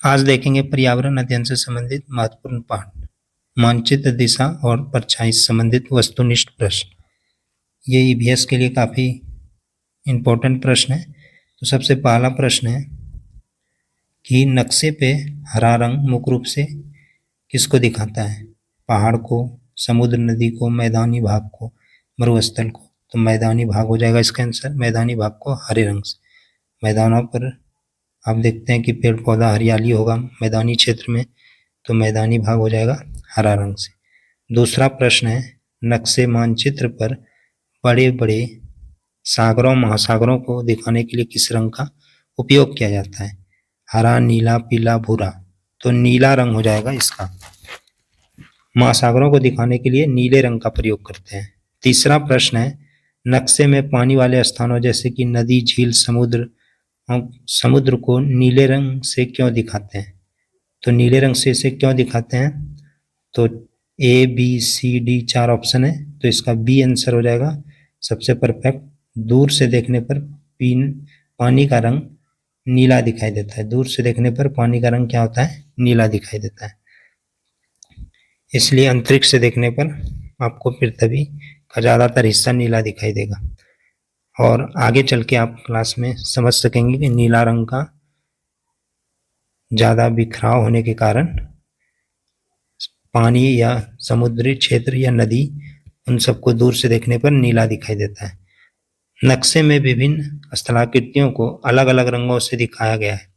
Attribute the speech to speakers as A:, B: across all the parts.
A: आज देखेंगे पर्यावरण अध्ययन से संबंधित महत्वपूर्ण पाठ, मानचित्र, दिशा और परछाई से संबंधित वस्तुनिष्ठ प्रश्न। ये ईवीएस के लिए काफ़ी इम्पोर्टेंट प्रश्न है। तो सबसे पहला प्रश्न है कि नक्शे पे हरा रंग मुख्य रूप से किसको दिखाता है? पहाड़ को, समुद्र, नदी को, मैदानी भाग को, मरुस्थल को। तो मैदानी भाग हो जाएगा इसका आंसर। मैदानी भाग को हरे रंग से, मैदानों पर आप देखते हैं कि पेड़ पौधा हरियाली होगा मैदानी क्षेत्र में, तो मैदानी भाग हो जाएगा हरा रंग से। दूसरा प्रश्न है, नक्शे मानचित्र पर बड़े बड़े सागरों महासागरों को दिखाने के लिए किस रंग का उपयोग किया जाता है? हरा, नीला, पीला, भूरा। तो नीला रंग हो जाएगा इसका। महासागरों को दिखाने के लिए नीले रंग का प्रयोग करते हैं। तीसरा प्रश्न है, नक्शे में पानी वाले स्थानों जैसे कि नदी, झील, समुद्र को नीले रंग से क्यों दिखाते हैं? तो नीले रंग से इसे क्यों दिखाते हैं? तो ए, बी, सी, डी 4 ऑप्शन है, तो इसका बी आंसर हो जाएगा सबसे परफेक्ट। दूर से देखने पर पानी का रंग नीला दिखाई देता है। दूर से देखने पर पानी का रंग क्या होता है? नीला दिखाई देता है। इसलिए अंतरिक्ष से देखने पर आपको पृथ्वी का ज़्यादातर हिस्सा नीला दिखाई देगा। और आगे चल के आप क्लास में समझ सकेंगे कि नीला रंग का ज़्यादा बिखराव होने के कारण पानी या समुद्री क्षेत्र या नदी, उन सबको दूर से देखने पर नीला दिखाई देता है। नक्शे में विभिन्न स्थलाकृतियों को अलग अलग रंगों से दिखाया गया है।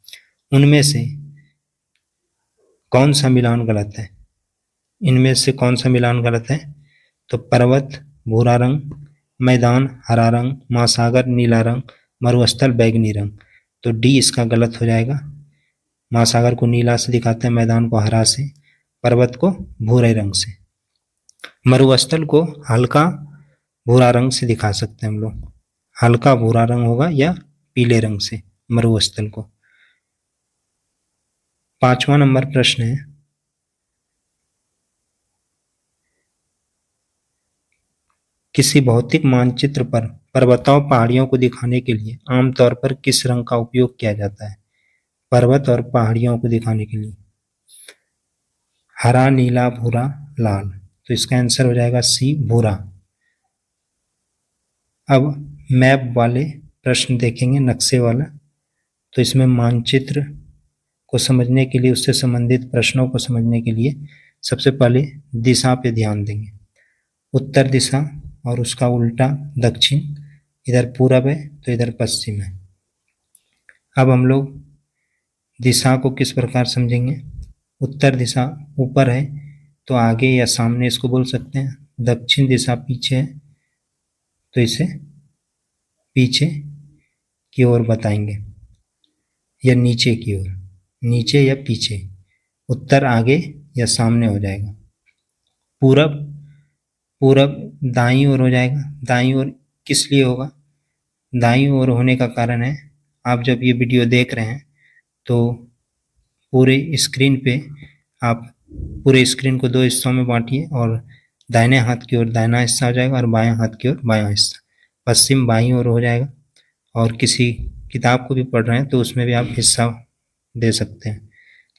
A: उनमें से कौन सा मिलान गलत है? इनमें से कौन सा मिलान गलत है? तो पर्वत भूरा रंग, मैदान हरा रंग, महासागर नीला रंग, मरुस्थल बैगनी रंग। तो डी इसका गलत हो जाएगा। महासागर को नीला से दिखाते हैं, मैदान को हरा से, पर्वत को भूरे रंग से, मरुस्थल को हल्का भूरा रंग से दिखा सकते हैं हम लोग। हल्का भूरा रंग होगा या पीले रंग से मरुस्थल को। 5वां नंबर प्रश्न है, किसी भौतिक मानचित्र पर पर्वतों पहाड़ियों को दिखाने के लिए आमतौर पर किस रंग का उपयोग किया जाता है? पर्वत और पहाड़ियों को दिखाने के लिए हरा, नीला, भूरा, लाल। तो इसका आंसर हो जाएगा सी, भूरा। अब मैप वाले प्रश्न देखेंगे, नक्शे वाला। तो इसमें मानचित्र को समझने के लिए, उससे संबंधित प्रश्नों को समझने के लिए सबसे पहले दिशा पे ध्यान देंगे। उत्तर दिशा और उसका उल्टा दक्षिण, इधर पूरब है तो इधर पश्चिम है। अब हम लोग दिशा को किस प्रकार समझेंगे? उत्तर दिशा ऊपर है तो आगे या सामने इसको बोल सकते हैं। दक्षिण दिशा पीछे है तो इसे पीछे की ओर बताएंगे, या नीचे की ओर, नीचे या पीछे। उत्तर आगे या सामने हो जाएगा। पूरब, पूरब दाईं ओर हो जाएगा। दाईं ओर किस लिए होगा? दाईं ओर होने का कारण है, आप जब ये वीडियो देख रहे हैं तो पूरे स्क्रीन पे आप पूरे स्क्रीन को 2 हिस्सों में बांटिए, और दाहिने हाथ की ओर दाहिना हिस्सा हो जाएगा और बाएं हाथ की ओर बायां हिस्सा। पश्चिम बाईं ओर हो जाएगा। और किसी किताब को भी पढ़ रहे हैं तो उसमें भी आप हिस्सा दे सकते हैं।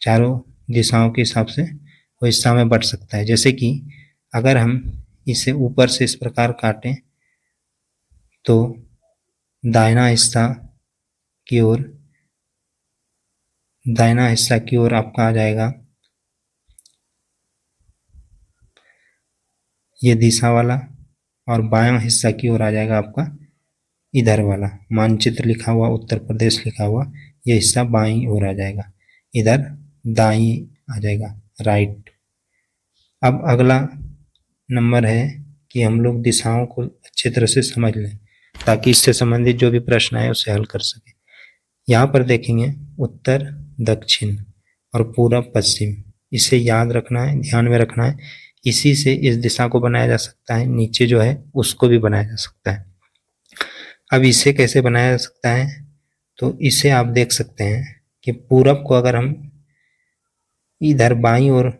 A: चारों दिशाओं के हिसाब से वो हिस्सा में बढ़ सकता है। जैसे कि अगर हम इसे ऊपर से इस प्रकार काटें तो दाहिना हिस्सा की ओर, दाहिना हिस्सा की ओर आपका आ जाएगा ये दिशा वाला, और बायां हिस्सा की ओर आ जाएगा आपका इधर वाला मानचित्र लिखा हुआ, उत्तर प्रदेश लिखा हुआ, ये हिस्सा बाईं ओर आ जाएगा। इधर दाईं आ जाएगा, राइट। अब अगला नंबर है कि हम लोग दिशाओं को अच्छी तरह से समझ लें ताकि इससे संबंधित जो भी प्रश्न आए उसे हल कर सकें। यहाँ पर देखेंगे उत्तर दक्षिण और पूरब पश्चिम, इसे याद रखना है, ध्यान में रखना है। इसी से इस दिशा को बनाया जा सकता है, नीचे जो है उसको भी बनाया जा सकता है। अब इसे कैसे बनाया जा सकता है? तो इसे आप देख सकते हैं कि पूरब को अगर हम इधर बाईं ओर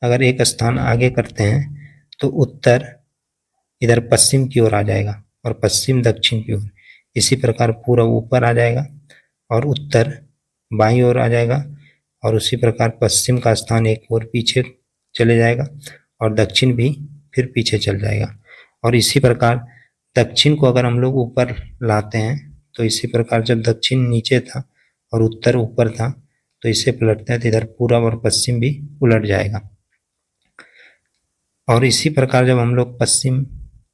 A: अगर एक स्थान आगे करते हैं तो उत्तर इधर पश्चिम की ओर आ जाएगा और पश्चिम दक्षिण की ओर। इसी प्रकार पूरब ऊपर आ जाएगा और उत्तर बाईं ओर आ जाएगा और उसी प्रकार पश्चिम का स्थान एक और पीछे चले जाएगा और दक्षिण भी फिर पीछे चल जाएगा। और इसी प्रकार दक्षिण को अगर हम लोग ऊपर लाते हैं तो इसी प्रकार जब दक्षिण नीचे था और उत्तर ऊपर था तो इसे पलटते हैं तो इधर पूरब और पश्चिम भी उलट जाएगा। और इसी प्रकार जब हम लोग पश्चिम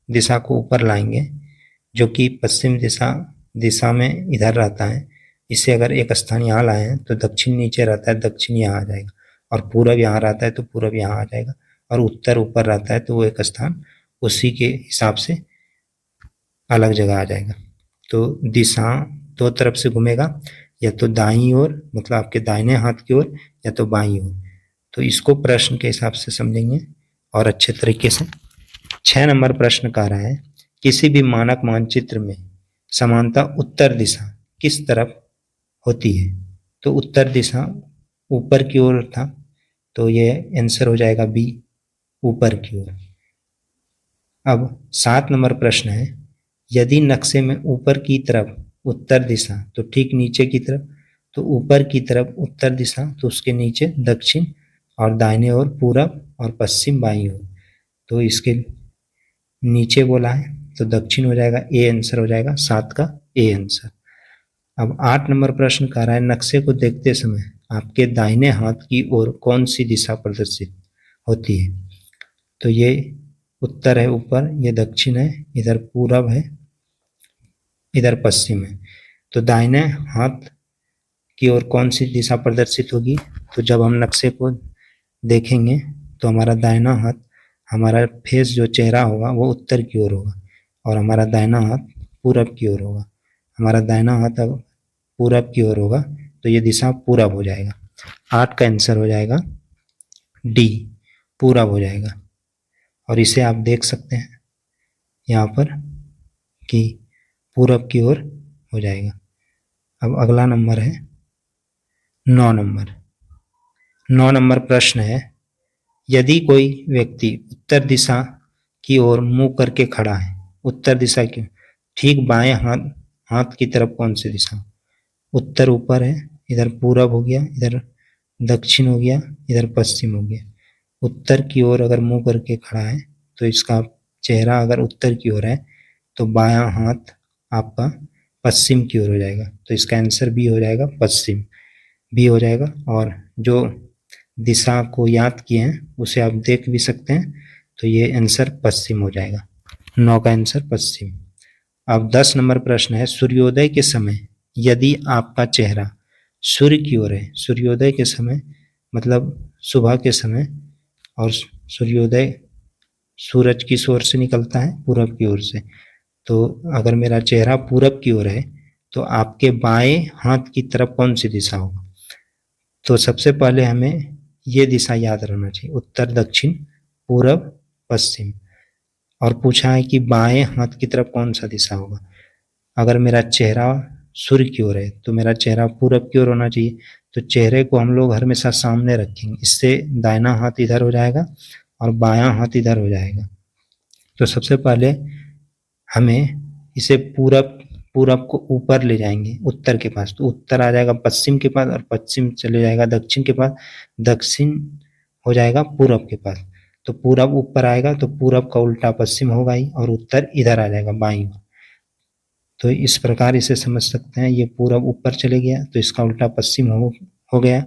A: दिशा को ऊपर लाएंगे, जो कि पश्चिम दिशा में इधर रहता है, इसे अगर एक स्थान यहाँ लाए हैं तो दक्षिण नीचे रहता है, दक्षिण यहाँ आ जाएगा, और पूरब यहाँ रहता है तो पूरब यहाँ आ जाएगा, और उत्तर ऊपर रहता है तो वो एक स्थान उसी के हिसाब से अलग जगह आ जाएगा। तो दिशा दो तरफ से घूमेगा, या तो दाईं ओर मतलब आपके दाहिने हाथ की ओर, या तो बाईं ओर। तो इसको प्रश्न के हिसाब से समझेंगे और अच्छे तरीके से। 6 नंबर प्रश्न कह रहा है, किसी भी मानक मानचित्र में समानता उत्तर दिशा किस तरफ होती है? तो उत्तर दिशा ऊपर की ओर था, तो ये आंसर हो जाएगा बी, ऊपर की ओर। अब 7 नंबर प्रश्न है, यदि नक्शे में ऊपर की तरफ उत्तर दिशा तो ठीक नीचे की तरफ, तो ऊपर की तरफ उत्तर दिशा तो उसके नीचे दक्षिण, और दाहिने ओर पूरब और पश्चिम बाईं ओर। तो इसके नीचे बोला है तो दक्षिण हो जाएगा, ए आंसर हो जाएगा 7 का ए आंसर। अब 8 नंबर प्रश्न कह रहा है, नक्शे को देखते समय आपके दाहिने हाथ की ओर कौन सी दिशा प्रदर्शित होती है? तो ये उत्तर है ऊपर, ये दक्षिण है, इधर पूरब है, इधर पश्चिम है। तो दाहिने हाथ की ओर कौन सी दिशा प्रदर्शित होगी? तो जब हम नक्शे को देखेंगे तो हमारा दाहिना हाथ, हमारा फेस जो चेहरा होगा वो उत्तर की ओर होगा, और हमारा दाहिना हाथ पूरब की ओर होगा। हमारा दाहिना हाथ अब पूरब की ओर होगा तो ये दिशा पूरब हो जाएगा। 8 का आंसर हो जाएगा डी, पूरब हो जाएगा। और इसे आप देख सकते हैं यहाँ पर कि पूरब की ओर हो जाएगा। अब अगला नंबर है 9 नंबर। 9 नंबर प्रश्न है, यदि कोई व्यक्ति उत्तर दिशा की ओर मुंह करके खड़ा है, उत्तर दिशा की ठीक बाएं हाथ की तरफ कौन सी दिशा? उत्तर ऊपर है, इधर पूरब हो गया, इधर दक्षिण हो गया, इधर पश्चिम हो गया। उत्तर की ओर अगर मुंह करके खड़ा है तो इसका चेहरा अगर उत्तर की ओर है तो बायां हाथ आपका पश्चिम की ओर हो जाएगा। तो इसका आंसर बी हो जाएगा, पश्चिम, बी हो जाएगा। और जो दिशा को याद किए हैं उसे आप देख भी सकते हैं, तो ये आंसर पश्चिम हो जाएगा। 9 का आंसर पश्चिम। अब 10 नंबर प्रश्न है, सूर्योदय के समय यदि आपका चेहरा सूर्य की ओर है, सूर्योदय के समय मतलब सुबह के समय, और सूर्योदय सूरज किस ओर से निकलता है? पूरब की ओर से। तो अगर मेरा चेहरा पूरब की ओर है तो आपके बाएं हाथ की तरफ कौन सी दिशा होगा? तो सबसे पहले हमें ये दिशा याद रखना चाहिए, उत्तर, दक्षिण, पूरब, पश्चिम। और पूछा है कि बाएं हाथ की तरफ कौन सा दिशा होगा। अगर मेरा चेहरा सूर्य की ओर है तो मेरा चेहरा पूरब की ओर होना चाहिए, तो चेहरे को हम लोग हमेशा सामने रखेंगे, इससे दाहिना हाथ इधर हो जाएगा और बायां हाथ इधर हो जाएगा। तो सबसे पहले हमें इसे पूरब को ऊपर ले जाएंगे, उत्तर के पास, तो उत्तर आ जाएगा पश्चिम के पास, और पश्चिम चले जाएगा दक्षिण के पास, दक्षिण हो जाएगा पूरब के पास। तो पूरब ऊपर आएगा तो पूरब का उल्टा पश्चिम होगा ही, और उत्तर इधर आ जाएगा बाईं ओर। तो इस प्रकार इसे समझ सकते हैं, ये पूरब ऊपर चले गया तो इसका उल्टा पश्चिम हो गया।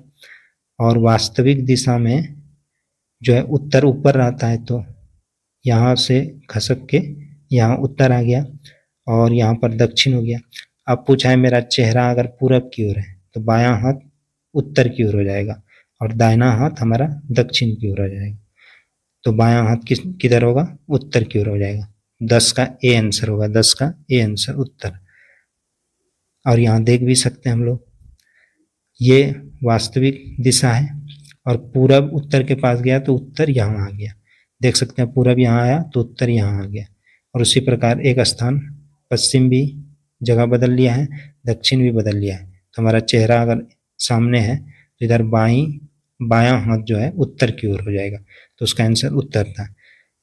A: और वास्तविक दिशा में जो है उत्तर ऊपर रहता है, तो यहाँ से खसक के यहाँ उत्तर आ गया, और यहाँ पर दक्षिण हो गया। अब पूछा है मेरा चेहरा अगर पूरब की ओर है तो बायां हाथ उत्तर की ओर हो जाएगा, और दाहिना हाथ हमारा दक्षिण की ओर हो जाएगा। तो बायां हाथ किधर होगा? उत्तर की ओर हो जाएगा। 10 का ए आंसर होगा, 10 का ए आंसर उत्तर। और यहाँ देख भी सकते हैं हम लोग, ये वास्तविक दिशा है, और पूरब उत्तर के पास गया तो उत्तर यहाँ आ गया। देख सकते हैं पूरब यहाँ आया तो उत्तर यहाँ आ गया। और उसी प्रकार एक स्थान पश्चिम भी जगह बदल लिया है, दक्षिण भी बदल लिया है। तो हमारा चेहरा अगर सामने है तो इधर बायां हाथ जो है उत्तर की ओर हो जाएगा, तो उसका आंसर उत्तर था।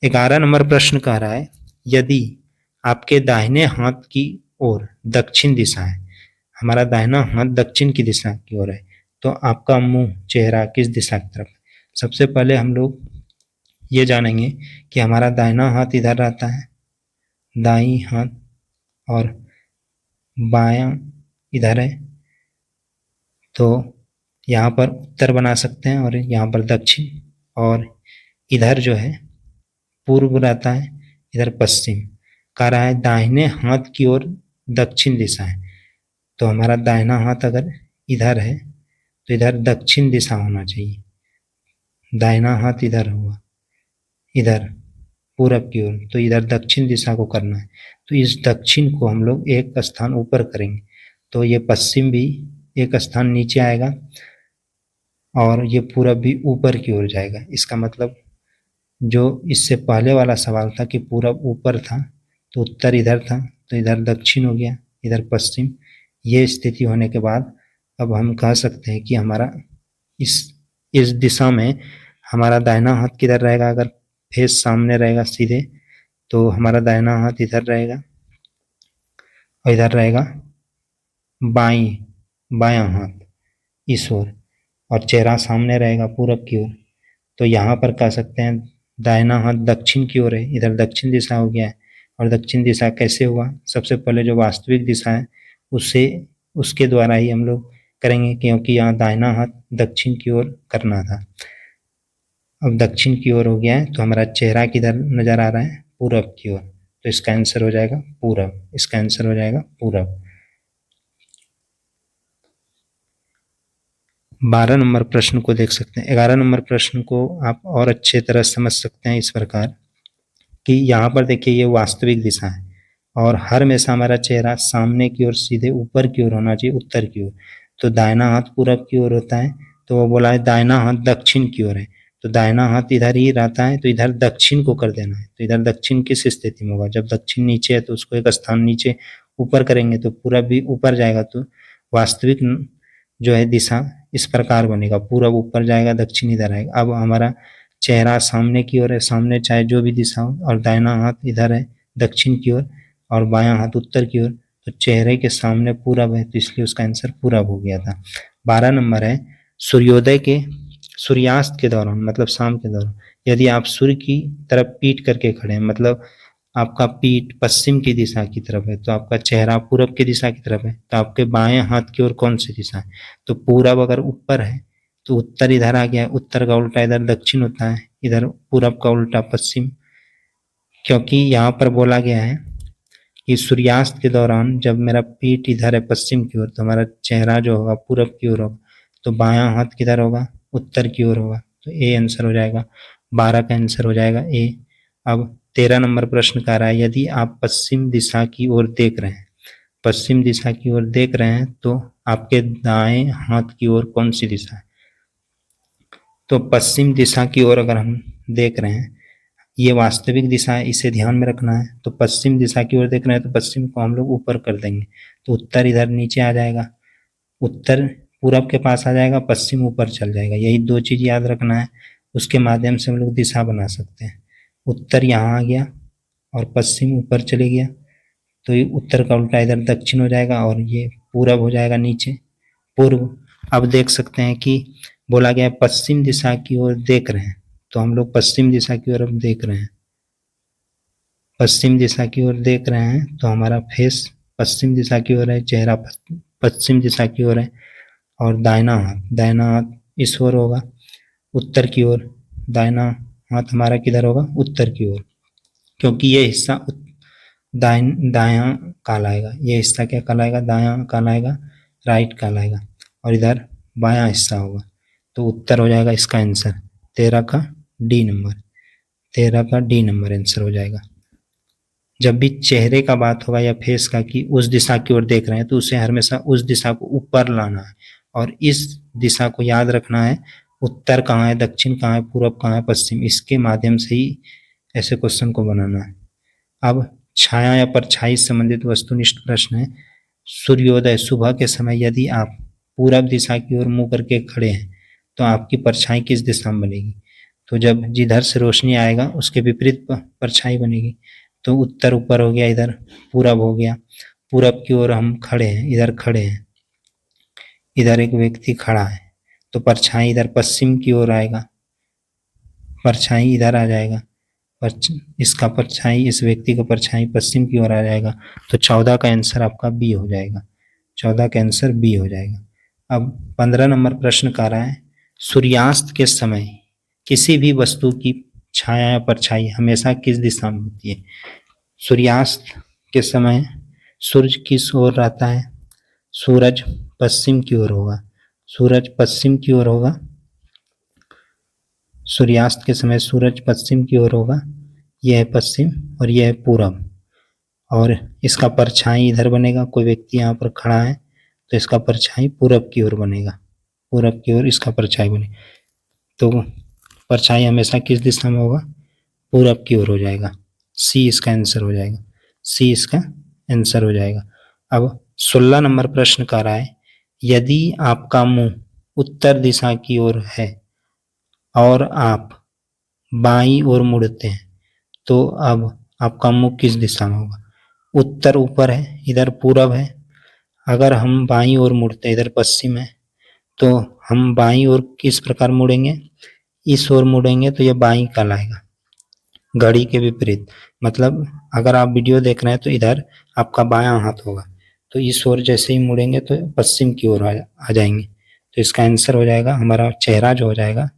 A: 11 नंबर प्रश्न कह रहा है, यदि आपके दाहिने हाथ की ओर दक्षिण दिशा है, हमारा दाहिना हाथ दक्षिण की दिशा की ओर है, तो आपका मुंह, चेहरा किस दिशा की तरफ है? सबसे पहले हम लोग ये जानेंगे कि हमारा दाहिना हाथ इधर रहता है, दाईं हाथ, और बायां इधर है। तो यहाँ पर उत्तर बना सकते हैं और यहाँ पर दक्षिण, और इधर जो है पूर्व रहता है, इधर पश्चिम। कह रहा है दाहिने हाथ की ओर दक्षिण दिशा है, तो हमारा दाहिना हाथ अगर इधर है तो इधर दक्षिण दिशा होना चाहिए। दाहिना हाथ इधर हुआ, इधर पूरब की ओर, तो इधर दक्षिण दिशा को करना है। तो इस दक्षिण को हम लोग एक स्थान ऊपर करेंगे, तो ये पश्चिम भी एक स्थान नीचे आएगा और ये पूरब भी ऊपर की ओर जाएगा। इसका मतलब जो इससे पहले वाला सवाल था कि पूरब ऊपर था तो उत्तर इधर था, तो इधर दक्षिण हो गया, इधर पश्चिम। ये स्थिति होने के बाद अब हम कह सकते हैं कि हमारा इस दिशा में हमारा दाहिना हाथ किधर रहेगा। अगर फेस सामने रहेगा सीधे तो हमारा दाहिना हाथ इधर रहेगा और इधर रहेगा बायां हाथ इस ओर, और चेहरा सामने रहेगा पूरब की ओर। तो यहाँ पर कह सकते हैं दाहिना हाथ दक्षिण की ओर है, इधर दक्षिण दिशा हो गया है। और दक्षिण दिशा कैसे हुआ? सबसे पहले जो वास्तविक दिशा है उससे उसके द्वारा ही हम लोग करेंगे, क्योंकि यहाँ दाहिना हाथ दक्षिण की ओर करना था। अब दक्षिण की ओर हो गया है तो हमारा चेहरा किधर नजर आ रहा है? पूरब की ओर, तो इसका आंसर हो जाएगा पूरब। इसका आंसर हो जाएगा पूरब। 12 नंबर प्रश्न को देख सकते हैं। 11 नंबर प्रश्न को आप और अच्छे तरह समझ सकते हैं इस प्रकार कि यहाँ पर देखिए ये वास्तविक दिशा है और हर हमेशा हमारा चेहरा सामने की ओर सीधे ऊपर की ओर होना चाहिए, उत्तर की ओर। तो दाहिना हाथ पूरब की ओर होता है, तो वो बोला है दाहिना हाथ दक्षिण की ओर है, तो दाहिना हाथ इधर ही रहता है, तो इधर दक्षिण को कर देना है। तो इधर दक्षिण किस स्थिति में होगा? जब दक्षिण नीचे है तो उसको एक स्थान नीचे ऊपर करेंगे तो पूरब भी ऊपर जाएगा। तो वास्तविक जो है दिशा इस प्रकार बनेगा, पूरब ऊपर जाएगा, दक्षिण इधर आएगा। अब हमारा चेहरा सामने की ओर है, सामने चाहे जो भी दिशा हो, और दाहिना हाथ इधर है दक्षिण की ओर और बायां हाथ उत्तर की ओर, तो चेहरे के सामने पूरब है, तो इसलिए उसका आंसर पूरब हो गया था। 12 नंबर है सूर्योदय के सूर्यास्त के दौरान, मतलब शाम के दौरान, यदि आप सूर्य की तरफ पीठ करके खड़े हैं, मतलब आपका पीठ पश्चिम की दिशा की तरफ है, तो आपका चेहरा पूरब की दिशा की तरफ है, तो आपके बाएं हाथ की ओर कौन सी दिशा है? तो पूरब अगर ऊपर है तो उत्तर इधर आ गया, उत्तर का उल्टा इधर दक्षिण होता है, इधर पूरब का उल्टा पश्चिम। क्योंकि यहाँ पर बोला गया है कि सूर्यास्त के दौरान जब मेरा पीठ इधर है पश्चिम की ओर, तो हमारा चेहरा जो होगा पूरब की ओर होगा, तो बायां हाथ किधर होगा? उत्तर की ओर होगा। तो ए आंसर हो जाएगा, 12 का आंसर हो जाएगा ए। अब 13 नंबर प्रश्न कह रहा है यदि आप पश्चिम दिशा की ओर देख रहे हैं, पश्चिम दिशा की ओर देख रहे हैं, तो आपके दाएं हाथ की ओर कौन सी दिशा है? तो पश्चिम दिशा की ओर अगर हम देख रहे हैं, ये वास्तविक दिशा है, इसे ध्यान में रखना है। तो पश्चिम दिशा की ओर देख रहे हैं तो पश्चिम को हम लोग ऊपर कर देंगे, तो उत्तर इधर नीचे आ जाएगा, उत्तर पूरब के पास आ जाएगा, पश्चिम ऊपर चल जाएगा। यही दो चीज याद रखना है, उसके माध्यम से हम लोग दिशा बना सकते हैं। उत्तर यहाँ आ गया और पश्चिम ऊपर चले गया, तो ये उत्तर का उल्टा इधर दक्षिण हो जाएगा और ये पूरब हो जाएगा नीचे, पूर्व। अब देख सकते हैं कि बोला गया है पश्चिम दिशा की ओर देख रहे हैं, तो हम लोग पश्चिम दिशा की ओर अब देख रहे हैं, पश्चिम दिशा की ओर देख रहे हैं, तो हमारा फेस पश्चिम दिशा की ओर है, चेहरा पश्चिम दिशा की ओर है, और दाहिना हाथ इस ओर होगा उत्तर की ओर, दाहिना हाथ हमारा किधर होगा? उत्तर की ओर, क्योंकि ये हिस्सा दायां कहलाएगा, ये हिस्सा क्या कहलाएगा? दायां कहलाएगा, राइट कहलाएगा, और इधर बायां हिस्सा होगा, तो उत्तर हो जाएगा इसका आंसर 13 का डी नंबर। 13 का डी नंबर आंसर हो जाएगा। जब भी चेहरे का बात होगा या फेस का कि उस दिशा की ओर देख रहे हैं, तो उसे हमेशा उस दिशा को ऊपर लाना है और इस दिशा को याद रखना है। उत्तर कहाँ है, दक्षिण कहाँ है, पूरब कहाँ है, पश्चिम, इसके माध्यम से ही ऐसे क्वेश्चन को बनाना है। अब छाया या परछाई से संबंधित वस्तुनिष्ठ प्रश्न है। सूर्योदय सुबह के समय यदि आप पूरब दिशा की ओर मुंह करके खड़े हैं तो आपकी परछाई किस दिशा में बनेगी? तो जब जिधर से रोशनी आएगा उसके विपरीत परछाई बनेगी। तो उत्तर ऊपर हो गया, इधर पूरब हो गया, पूरब की ओर हम खड़े हैं, इधर खड़े हैं, इधर एक व्यक्ति खड़ा है, तो परछाई इधर पश्चिम की ओर आएगा, परछाई इधर आ जाएगा, इसका परछाई, इस व्यक्ति का परछाई पश्चिम की ओर आ जाएगा। तो 14 का आंसर आपका बी हो जाएगा, 14 का आंसर बी हो जाएगा। अब 15 नंबर प्रश्न कह रहा है, सूर्यास्त के समय किसी भी वस्तु की छाया या परछाई हमेशा किस दिशा में होती है? सूर्यास्त के समय सूर्य किस ओर रहता है? सूरज पश्चिम की ओर होगा, सूरज पश्चिम की ओर होगा। सूर्यास्त के समय सूरज पश्चिम की ओर होगा, यह है पश्चिम और यह है पूरब, और इसका परछाई इधर बनेगा। कोई व्यक्ति यहाँ पर खड़ा है तो इसका परछाई पूरब की ओर बनेगा, पूरब की ओर इसका परछाई बनेगा। तो परछाई हमेशा किस दिशा में होगा? पूरब की ओर हो जाएगा, सी इसका आंसर हो जाएगा, सी इसका आंसर हो जाएगा। अब 16 नंबर प्रश्न कर रहा है, यदि आपका मुंह उत्तर दिशा की ओर है और आप बाईं ओर मुड़ते हैं तो अब आपका मुंह किस दिशा में होगा? उत्तर ऊपर है, इधर पूरब है। अगर हम बाईं ओर मुड़ते हैं, इधर पश्चिम है, तो हम बाईं ओर किस प्रकार मुड़ेंगे? इस ओर मुड़ेंगे तो ये बाईं कहलाएगा, घड़ी के विपरीत। मतलब अगर आप वीडियो देख रहे हैं तो इधर आपका बायां हाथ होगा, तो इस ओर जैसे ही मुड़ेंगे तो पश्चिम की ओर आ जाएंगे। तो इसका आंसर हो जाएगा हमारा चेहरा जो हो जाएगा,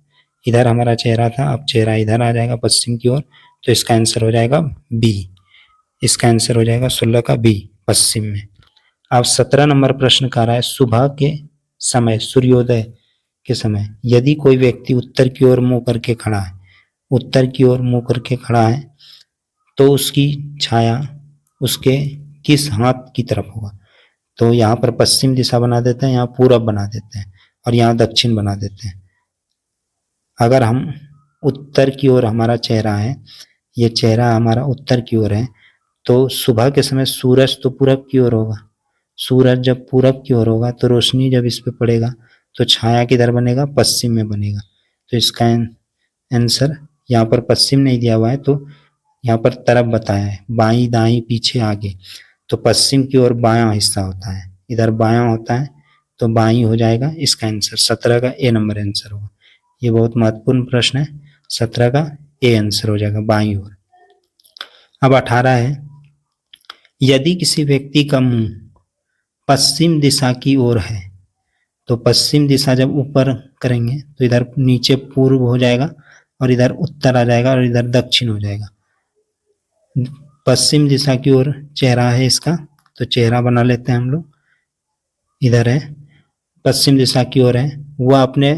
A: इधर हमारा चेहरा था, अब चेहरा इधर आ जाएगा पश्चिम की ओर, तो इसका आंसर हो जाएगा बी, इसका आंसर हो जाएगा 16 का बी, पश्चिम में। अब 17 नंबर प्रश्न कह रहा है, सुबह के समय, सूर्योदय के समय यदि कोई व्यक्ति उत्तर की ओर मुंह करके खड़ा है, उत्तर की ओर मुंह करके खड़ा है, तो उसकी छाया उसके किस हाथ की तरफ होगा? तो यहाँ पर पश्चिम दिशा बना देते हैं, यहाँ पूरब बना देते हैं, और यहाँ दक्षिण बना देते हैं। अगर हम उत्तर की ओर हमारा चेहरा है, ये चेहरा हमारा उत्तर की ओर है, तो सुबह के समय सूरज तो पूरब की ओर होगा, सूरज जब पूरब की ओर होगा तो रोशनी जब इस पे पड़ेगा तो छाया किधर बनेगा? पश्चिम में बनेगा। तो इसका आंसर, यहाँ पर पश्चिम नहीं दिया हुआ है तो यहाँ पर तरफ बताया है, बाई दाई पीछे आगे, तो पश्चिम की ओर बायां हिस्सा होता है, इधर बायां होता है तो बाई हो जाएगा इसका आंसर। 17 का ए नंबर आंसर होगा। ये बहुत महत्वपूर्ण प्रश्न है, 17 का ए आंसर हो जाएगा, बाई ओर। अब 18 है, यदि किसी व्यक्ति का मुंह पश्चिम दिशा की ओर है, तो पश्चिम दिशा जब ऊपर करेंगे तो इधर नीचे पूर्व हो जाएगा और इधर उत्तर आ जाएगा और इधर दक्षिण हो जाएगा। पश्चिम दिशा की ओर चेहरा है इसका, तो चेहरा बना लेते हैं हम लोग, इधर है पश्चिम दिशा की ओर है, वह अपने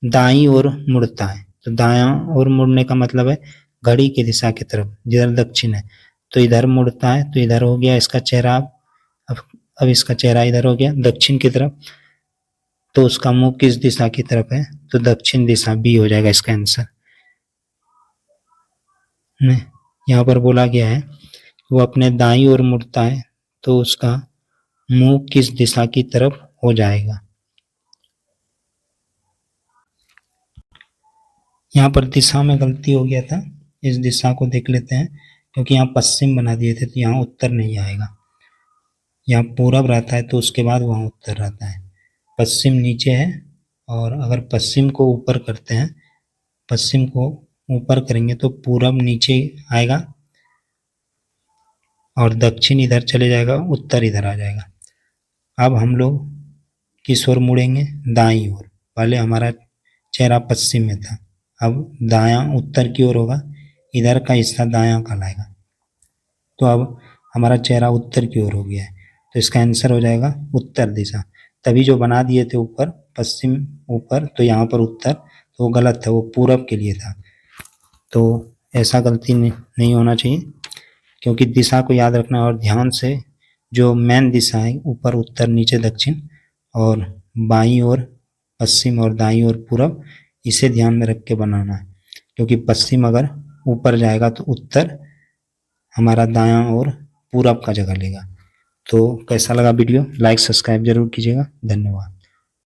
A: दाईं ओर मुड़ता है। तो दायां ओर मुड़ने का मतलब है घड़ी की दिशा की तरफ, जिधर दक्षिण है, तो इधर मुड़ता है, तो इधर हो गया इसका चेहरा। अब इसका चेहरा इधर हो गया दक्षिण की तरफ, तो उसका मुंह किस दिशा की तरफ है? तो दक्षिण दिशा, बी हो जाएगा इसका आंसर। यहाँ पर बोला गया है वो अपने दाईं ओर मुड़ता है तो उसका मुंह किस दिशा की तरफ हो जाएगा? यहाँ पर दिशा में गलती हो गया था, इस दिशा को देख लेते हैं, क्योंकि यहाँ पश्चिम बना दिए थे तो यहाँ उत्तर नहीं आएगा, यहाँ पूरब रहता है तो उसके बाद वहाँ उत्तर रहता है। पश्चिम नीचे है, और अगर पश्चिम को ऊपर करते हैं, पश्चिम को ऊपर करेंगे तो पूरब नीचे आएगा और दक्षिण इधर चले जाएगा, उत्तर इधर आ जाएगा। अब हम लोग किस ओर मुड़ेंगे? दाईं ओर। पहले हमारा चेहरा पश्चिम में था, अब दायां उत्तर की ओर होगा, इधर का हिस्सा दायां कहलाएगा, तो अब हमारा चेहरा उत्तर की ओर हो गया है, तो इसका आंसर हो जाएगा उत्तर दिशा। तभी जो बना दिए थे ऊपर पश्चिम ऊपर, तो यहाँ पर उत्तर, तो वो गलत था, वो पूरब के लिए था। तो ऐसा गलती नहीं होना चाहिए, क्योंकि दिशा को याद रखना और ध्यान से, जो मेन दिशा है ऊपर उत्तर नीचे दक्षिण और बाईं ओर पश्चिम और दाईं ओर पूरब, इसे ध्यान में रख के बनाना है, क्योंकि पश्चिम अगर ऊपर जाएगा तो उत्तर हमारा दायां और पूरब का जगह लेगा। तो कैसा लगा वीडियो? लाइक सब्सक्राइब जरूर कीजिएगा। धन्यवाद।